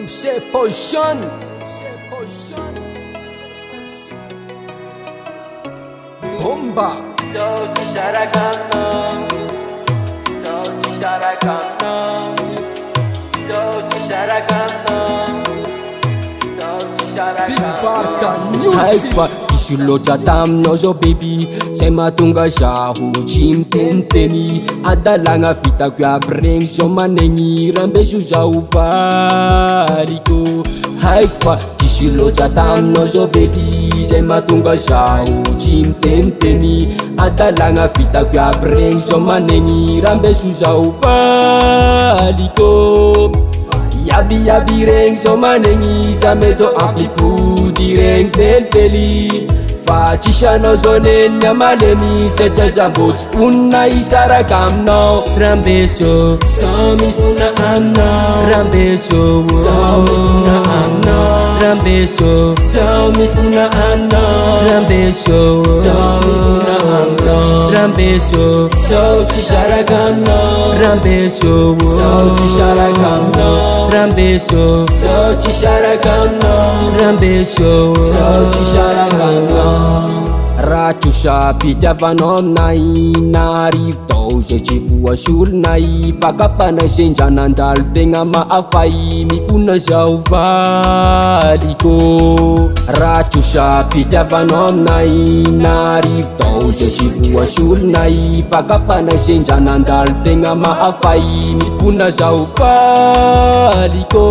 MC Potion. Bomba. Solti Sharagana, Solti Sharagana, Solti Sharagana, Solti Big Sharagana. Barda Music. Haikfa isolotra taminao zao baby, zay mahatonga zaho tsy miteniteny. Adalagna vitako aby regny zao manegny rambeso zaho valiko. Haiko fa diso loatra taminao zao baby, zay mahatonga zaho tsy miteniteny. Adalagna vitako aby regny zao manegny rambeso zaho valiko. Yabi regny zao manegny zame zao ampipody regny felifely. Fa tsisy anao zao neny amalemy, satria za mbô tsy fonina hisaraka aminao. Rambeso sao mifona aminao, Rambeso sao mifona aminao, Rambeso sao mifona aminao, Rambeso sao mifona aminao, Rambeso sao tsy saraka aminao, Rambeso sao tsy saraka aminao, Rambeso sao tsy saraka aminao, Rambeso sao tsy saraka aminao. Raha trosa pitiavanao aminay, naharivo tao zay tsy voasolonay. Fakapanay sendra nandalo tegna maafay, mifona zaho valiko. Raha trosa pitiavanao aminay, naharivo tao zay tsy voasolonay. Fakapanay sendra nandalo tegna maafay, mifona zaho valiko.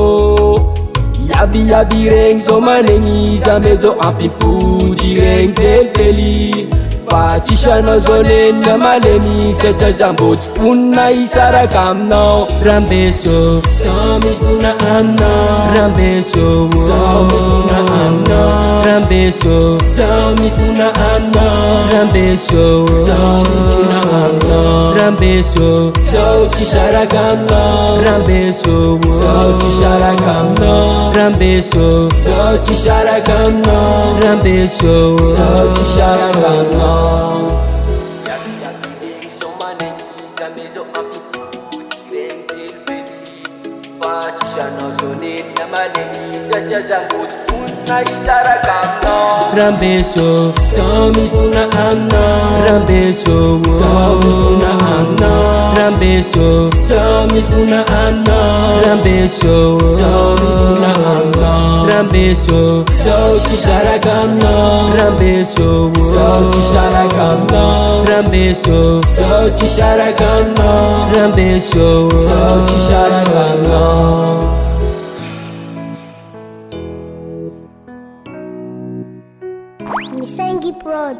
Yabi regny zao manegny zame zao ampipody regny felifely. Fa tsisy anao zao neny amalemy, satria za mbô tsy fonina hisaraka aminao. Rambeso sao mifona aminao, Rambeso sao mifona aminao, Rambeso sao mifona aminao, Rambeso sao mifona aminao, Rambeso sao tsy saraka aminao, Rambeso sao tsy saraka aminao, Rambeso sao tsy saraka aminao, Rambeso sao tsy saraka aminao. Yabi zao manegny zame zao ampipody regny felifely. Fa tsisy anao zao neny amalemy, satria za mbô tsy fonina hisaraka aminao. Rambeso sao mifona aminao, Rambeso sao mifona aminao, Rambeso sao mifona aminao, Rambeso sao mifona aminao, Rambeso sao tsy saraka aminao, Rambeso sao tsy saraka aminao, Rambeso sao tsy saraka aminao, Rambeso sao tsy saraka aminao. Misengi Prod.